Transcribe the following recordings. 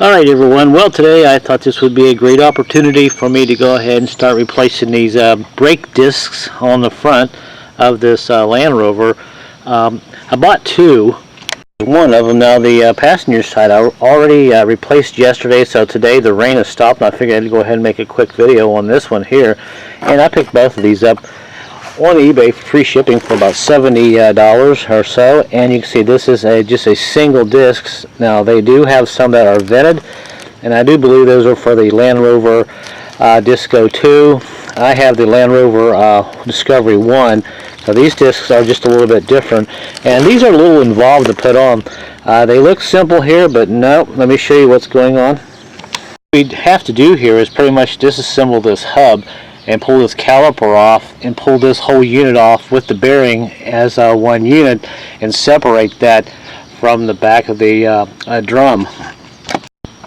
Alright everyone, well today I thought this would be a great opportunity for me to go ahead and start replacing these brake discs on the front of this Land Rover. I bought two. One of them now, the passenger side, I already replaced yesterday, so today the rain has stopped and I figured I'd go ahead and make a quick video on this one here. And I picked both of these up on eBay for free shipping for about $70 or so, and you can see this is just a single disc. Now they do have some that are vented, and I do believe those are for the Land Rover Disco 2. I have the Land Rover Discovery 1, so these discs are just a little bit different, and these are a little involved to put on. They look simple here, but no, let me show you what's going on. What we have to do here is pretty much disassemble this hub and pull this caliper off and pull this whole unit off with the bearing as one unit and separate that from the back of the drum.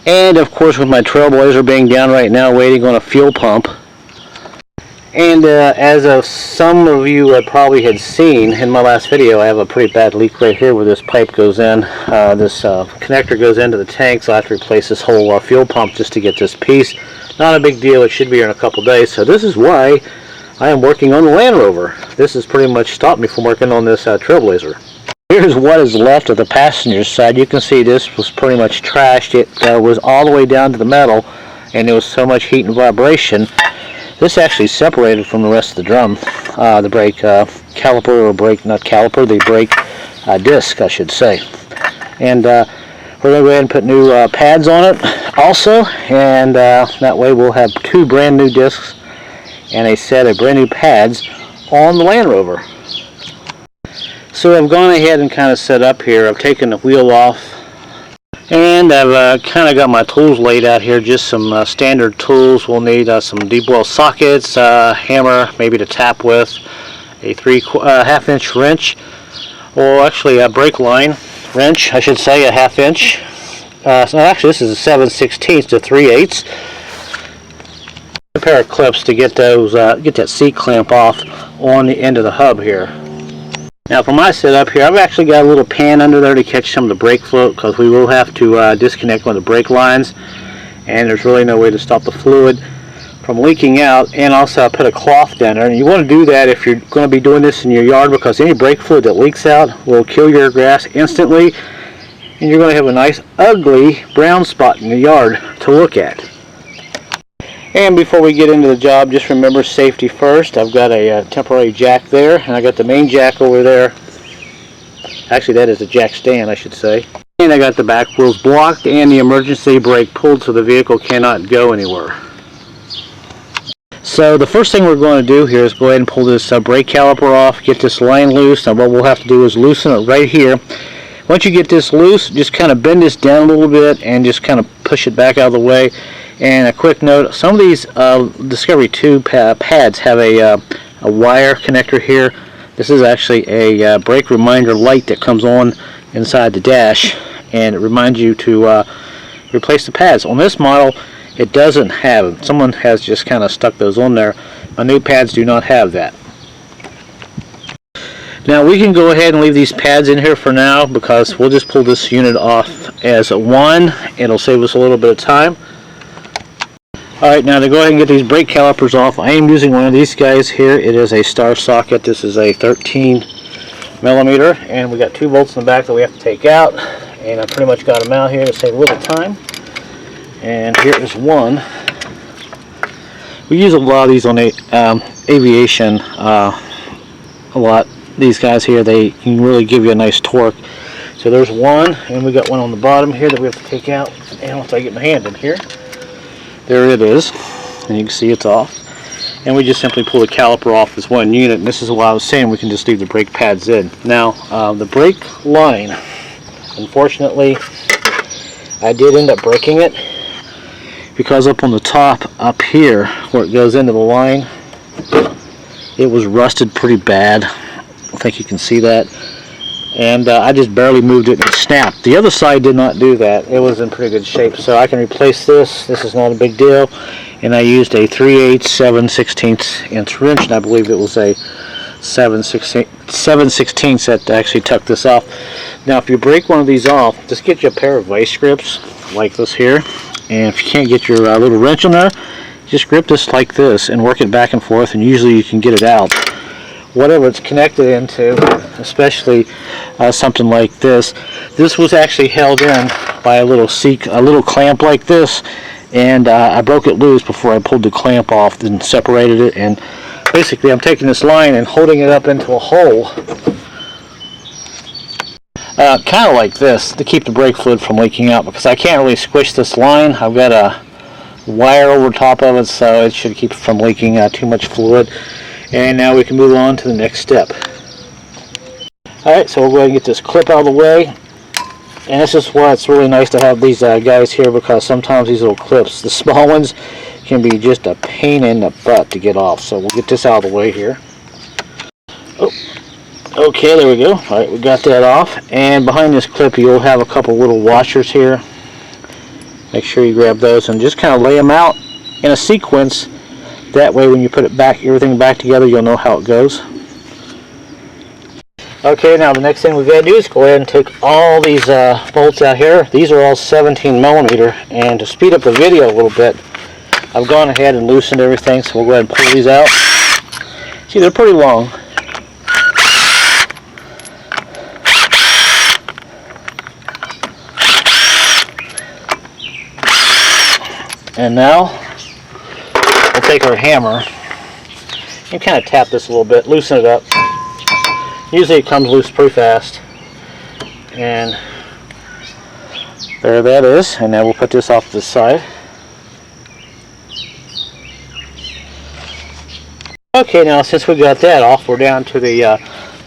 And of course, with my Trailblazer being down right now waiting on a fuel pump, and as of some of you probably had seen in my last video, I have a pretty bad leak right here where this pipe goes in. This connector goes into the tank, so I have to replace this whole fuel pump just to get this piece. Not a big deal, it should be here in a couple days. So this is why I am working on the Land Rover. This has pretty much stopped me from working on this Trailblazer. Here's what is left of the passenger side. You can see this was pretty much trashed. It was all the way down to the metal, and there was so much heat and vibration. This actually separated from the rest of the drum, the brake caliper, or brake, not caliper, the brake disc, I should say. And we're going to go ahead and put new pads on it also, and that way we'll have two brand new discs and a set of brand new pads on the Land Rover. So I've gone ahead and kind of set up here. I've taken the wheel off, and I've kind of got my tools laid out here, just some standard tools. We'll need some deep well sockets, hammer maybe to tap with, a 3/2 inch wrench, or actually a brake line wrench, I should say, a 1/2 inch. So actually this is a 7/16 to 3/8. A pair of clips to get those, get that C-clamp off on the end of the hub here. Now for my setup here, I've actually got a little pan under there to catch some of the brake float, because we will have to disconnect one of the brake lines, and there's really no way to stop the fluid from leaking out. And also I put a cloth down there, and you want to do that if you're going to be doing this in your yard, because any brake fluid that leaks out will kill your grass instantly, and you're going to have a nice ugly brown spot in the yard to look at. And before we get into the job, just remember safety first. I've got a temporary jack there, and I got the main jack over there. Actually, that is a jack stand, I should say. And I got the back wheels blocked and the emergency brake pulled so the vehicle cannot go anywhere. So the first thing we're going to do here is go ahead and pull this brake caliper off, get this line loose. Now what we'll have to do is loosen it right here. Once you get this loose, just kind of bend this down a little bit and just kind of push it back out of the way. And a quick note, some of these Discovery 2 pads have a wire connector here. This is actually a brake reminder light that comes on inside the dash, and it reminds you to replace the pads. On this model, it doesn't have them. Someone has just kind of stuck those on there. My new pads do not have that. Now we can go ahead and leave these pads in here for now, because we'll just pull this unit off as one. It'll save us a little bit of time. Alright, now to go ahead and get these brake calipers off, I am using one of these guys here. It is a star socket. This is a 13 millimeter, and we got 2 bolts in the back that we have to take out, and I pretty much got them out here to save a little time. And here is one. We use a lot of these on aviation a lot. These guys here, they can really give you a nice torque. So there's one, and we got one on the bottom here that we have to take out. And once I get my hand in here, there it is, and you can see it's off. And we just simply pull the caliper off as one unit, and this is what I was saying, we can just leave the brake pads in. Now the brake line, unfortunately I did end up breaking it, because up on the top up here where it goes into the line, it was rusted pretty bad. I think you can see that, and I just barely moved it and it snapped. The other side did not do that. It was in pretty good shape, so I can replace this. This is not a big deal, and I used a 3/8 7/16 inch wrench, and I believe it was a 7/16 that actually tucked this off. Now if you break one of these off, just get you a pair of vice grips like this here. And if you can't get your little wrench on there, just grip this like this and work it back and forth, and usually you can get it out. Whatever it's connected into, especially something like this. This was actually held in by a little clamp like this, and I broke it loose before I pulled the clamp off and separated it. And basically I'm taking this line and holding it up into a hole, kind of like this, to keep the brake fluid from leaking out, because I can't really squish this line. I've got a wire over top of it, so it should keep it from leaking too much fluid. And now we can move on to the next step. Alright, so we'll go ahead and get this clip out of the way. And this is why it's really nice to have these guys here, because sometimes these little clips, the small ones, can be just a pain in the butt to get off. So we'll get this out of the way here. Oh, okay, there we go. Alright, we got that off. And behind this clip you'll have a couple little washers here. Make sure you grab those and just kind of lay them out in a sequence. That way when you put it back, everything back together, you'll know how it goes. Okay, now the next thing we've got to do is go ahead and take all these bolts out here. These are all 17 millimeter, and to speed up the video a little bit, I've gone ahead and loosened everything, so we'll go ahead and pull these out. See, they're pretty long. And now we'll take our hammer and kind of tap this a little bit, loosen it up. Usually it comes loose pretty fast. And there that is. And now we'll put this off to the side. Okay, now since we got that off, we're down to the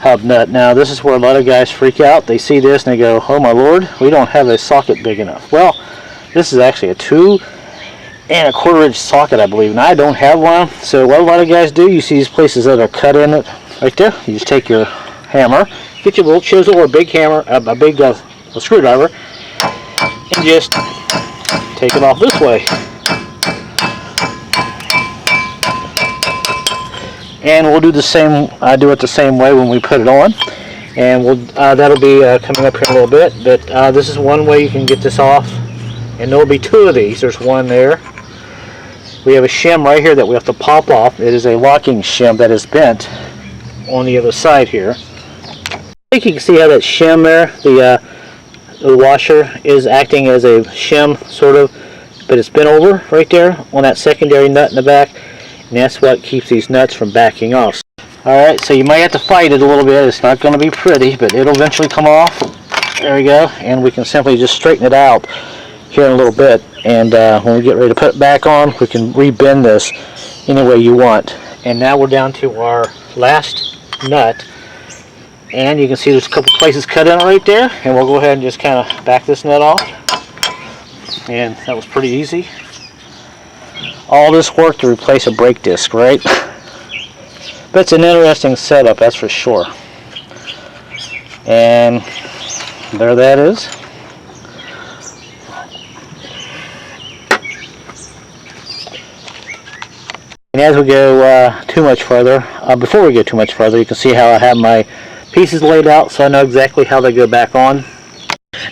hub nut. Now this is where a lot of guys freak out. They see this and they go, oh my lord, we don't have a socket big enough. Well, this is actually a 2 1/4 inch socket, I believe, and I don't have one. So what a lot of guys do, you see these places that are cut in it right there. You just take your hammer, get your little chisel or a big hammer, a big screwdriver, and just take it off this way. And we'll do the same. Do it the same way when we put it on, and we'll that'll be coming up here in a little bit. But this is one way you can get this off, and there'll be 2 of these. There's one there. We have a shim right here that we have to pop off. It is a locking shim that is bent on the other side here. I think you can see how that shim there, the washer, is acting as a shim sort of, but it's bent over right there on that secondary nut in the back, and that's what keeps these nuts from backing off. Alright, so you might have to fight it a little bit. It's not going to be pretty, but it'll eventually come off. There we go, and we can simply just straighten it out here in a little bit, and when we get ready to put it back on, we can rebend this any way you want. And now we're down to our last nut, and you can see there's a couple places cut in right there, and we'll go ahead and just kind of back this nut off, and that was pretty easy. All this work to replace a brake disc, right? But it's an interesting setup, that's for sure. And there that is. And as we go too much further, before we go too much further, you can see how I have my pieces laid out, so I know exactly how they go back on.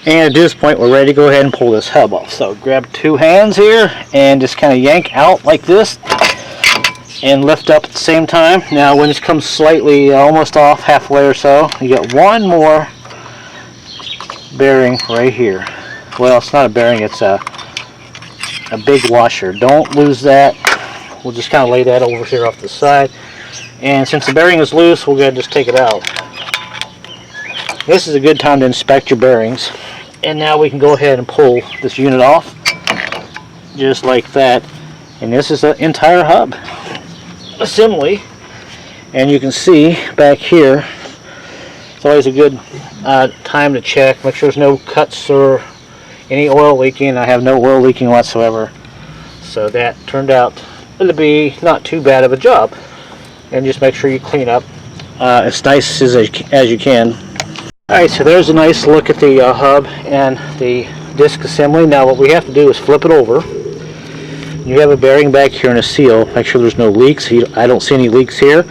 And at this point, we're ready to go ahead and pull this hub off. So grab 2 hands here and just kind of yank out like this and lift up at the same time. Now when this comes slightly almost off halfway or so, you get one more bearing right here. Well, it's not a bearing, it's a big washer. Don't lose that. We'll just kind of lay that over here off the side. And since the bearing is loose, we'll go ahead and just take it out. This is a good time to inspect your bearings. And now we can go ahead and pull this unit off, just like that. And this is the entire hub assembly. And you can see back here, it's always a good time to check, make sure there's no cuts or any oil leaking. I have no oil leaking whatsoever. So that turned out to be not too bad of a job. And just make sure you clean up as nice as you can. Alright, so there's a nice look at the hub and the disc assembly. Now what we have to do is flip it over. You have a bearing back here and a seal. Make sure there's no leaks. I don't see any leaks here.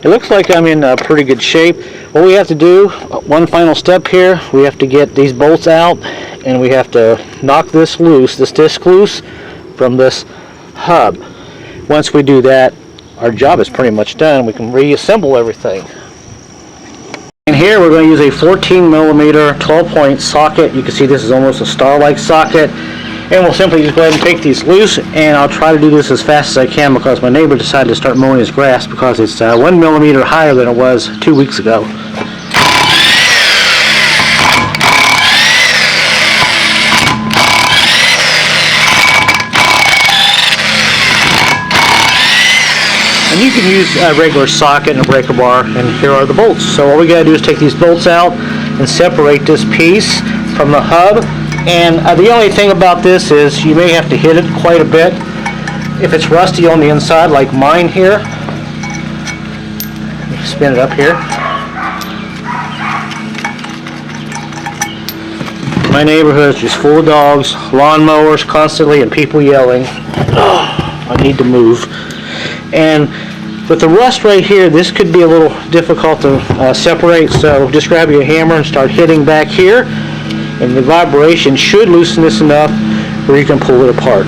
It looks like I'm in pretty good shape. What we have to do, one final step here, we have to get these bolts out and we have to knock this loose, this disc loose from this hub. Once we do that, our job is pretty much done. We can reassemble everything. And here we're going to use a 14mm 12-point socket. You can see this is almost a star-like socket. And we'll simply just go ahead and take these loose, and I'll try to do this as fast as I can because my neighbor decided to start mowing his grass because it's 1mm higher than it was 2 weeks ago. And you can use a regular socket and a breaker bar, and here are the bolts. So all we got to do is take these bolts out and separate this piece from the hub. And the only thing about this is you may have to hit it quite a bit. If it's rusty on the inside, like mine here, spin it up here. My neighborhood is just full of dogs, lawnmowers constantly, and people yelling. Oh, I need to move. And with the rust right here, this could be a little difficult to separate. So just grab your hammer and start hitting back here. And the vibration should loosen this enough where you can pull it apart.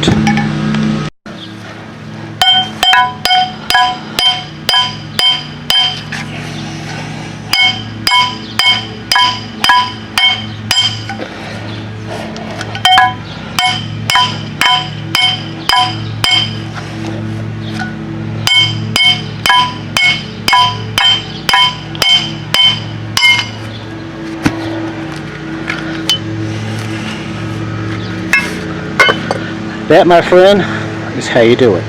That, my friend, is how you do it.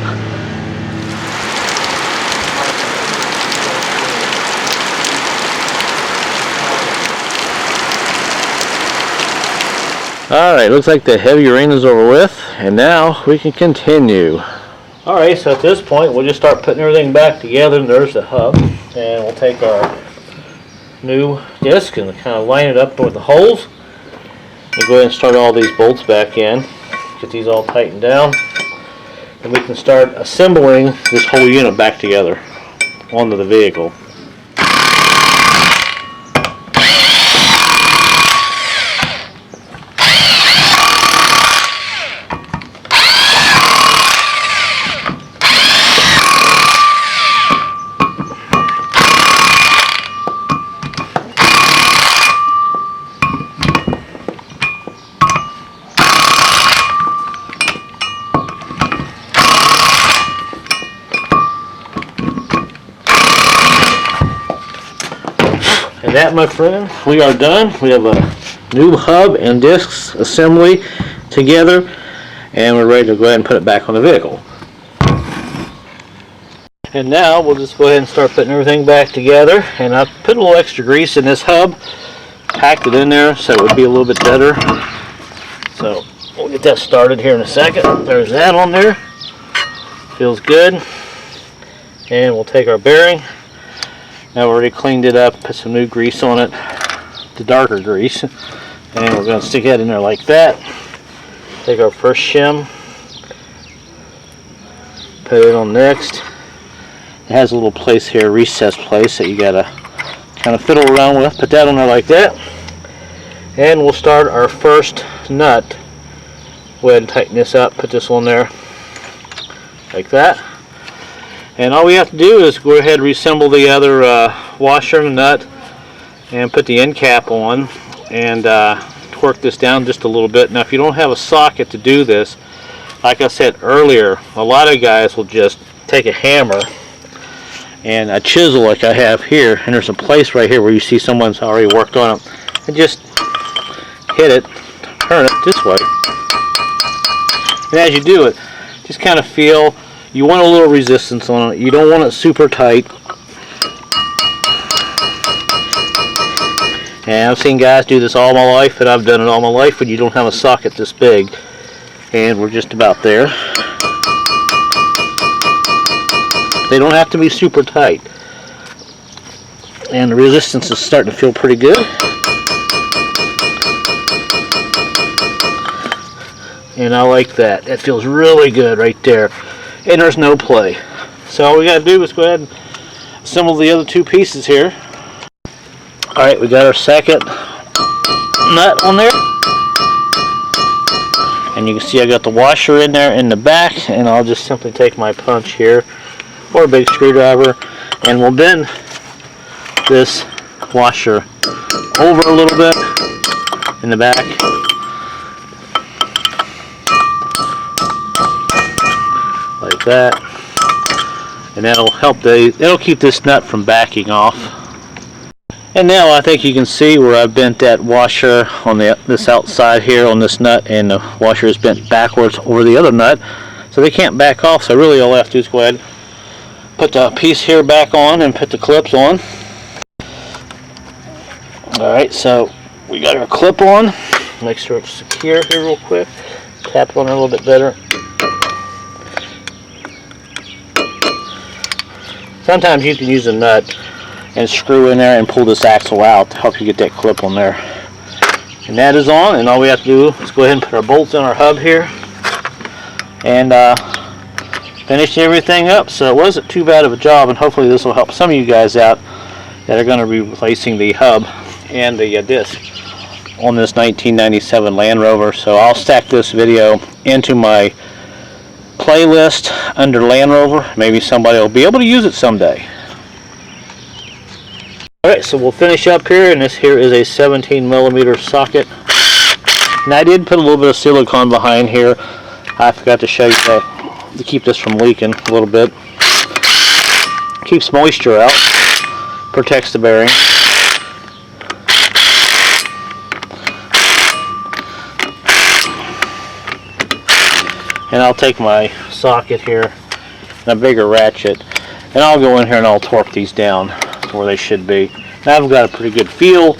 Alright, looks like the heavy rain is over with, and now we can continue. Alright, so at this point we'll just start putting everything back together, and there's the hub, and we'll take our new disc and kind of line it up with the holes, and go ahead and start all these bolts back in. Get these all tightened down, and we can start assembling this whole unit back together onto the vehicle. And that, my friend, we are done. We have a new hub and discs assembly together, and we're ready to go ahead and put it back on the vehicle. And now we'll just go ahead and start putting everything back together. And I put a little extra grease in this hub, packed it in there so it would be a little bit better. So we'll get that started here in a second. There's that on there. Feels good. And we'll take our bearing. Now we already cleaned it up, put some new grease on it, the darker grease, and we're going to stick that in there like that. Take our first shim, put it on next. It has a little place here, recessed place that you got to kind of fiddle around with. Put that on there like that, and we'll start our first nut. Go ahead and tighten this up, put this on there like that. And all we have to do is go ahead and reassemble the other washer and nut and put the end cap on and torque this down just a little bit. Now if you don't have a socket to do this, like I said earlier, a lot of guys will just take a hammer and a chisel like I have here, and there's a place right here where you see someone's already worked on it, and just hit it, turn it this way. And as you do it, just kind of feel. You want a little resistance on it. You don't want it super tight. And I've seen guys do this all my life, and I've done it all my life when you don't have a socket this big. And we're just about there. They don't have to be super tight. And the resistance is starting to feel pretty good. And I like that. That feels really good right there. And there's no play. So all we got to do is go ahead and assemble the other two pieces here. Alright, we got our second nut on there. And you can see I got the washer in there in the back, and I'll just simply take my punch here or a big screwdriver and we'll bend this washer over a little bit in the back. Like that. And that'll help it'll keep this nut from backing off. And now I think you can see where I've bent that washer on this outside here on this nut, and the washer is bent backwards over the other nut, so they can't back off. So really all I have to do is go ahead, put the piece here back on and put the clips on. Alright, so we got our clip on. Make sure it's secure here real quick. Tap it on it a little bit better. Sometimes you can use a nut and screw in there and pull this axle out to help you get that clip on there. And that is on, and all we have to do is go ahead and put our bolts in our hub here and finish everything up. So it wasn't too bad of a job, and hopefully this will help some of you guys out that are going to be replacing the hub and the disc on this 1997 Land Rover. So I'll stack this video into my playlist under Land Rover. Maybe somebody will be able to use it someday. Alright, so we'll finish up here, and this here is a 17mm socket. And I did put a little bit of silicone behind here. I forgot to show you that to keep this from leaking a little bit. Keeps moisture out, protects the bearing. And I'll take my socket here and a bigger ratchet, and I'll go in here and I'll torque these down to where they should be. Now I've got a pretty good feel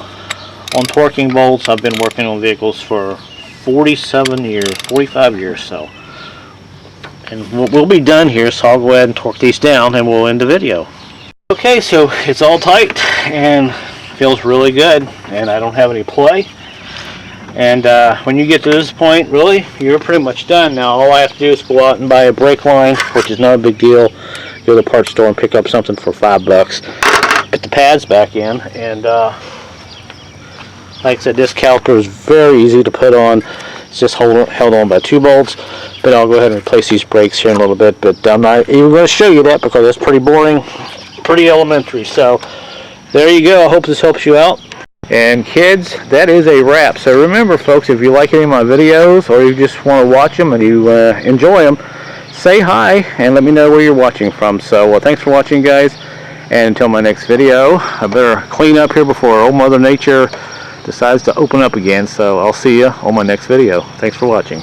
on torquing bolts. I've been working on vehicles for 45 years so. And we'll be done here, so I'll go ahead and torque these down and we'll end the video. Okay, so it's all tight and feels really good, and I don't have any play. And when you get to this point, really, you're pretty much done. Now all I have to do is go out and buy a brake line, which is not a big deal. Go to the parts store and pick up something for $5. Put the pads back in, and like I said, this caliper is very easy to put on. It's just held on by 2 bolts. But I'll go ahead and replace these brakes here in a little bit. But I'm not even going to show you that because it's pretty boring, pretty elementary. So there you go. I hope this helps you out. And kids, that is a wrap. So remember, folks, if you like any of my videos or you just want to watch them and you enjoy them, say hi and let me know where you're watching from. So thanks for watching, guys, and until my next video, I better clean up here before old Mother Nature decides to open up again. So I'll see you on my next video. Thanks for watching.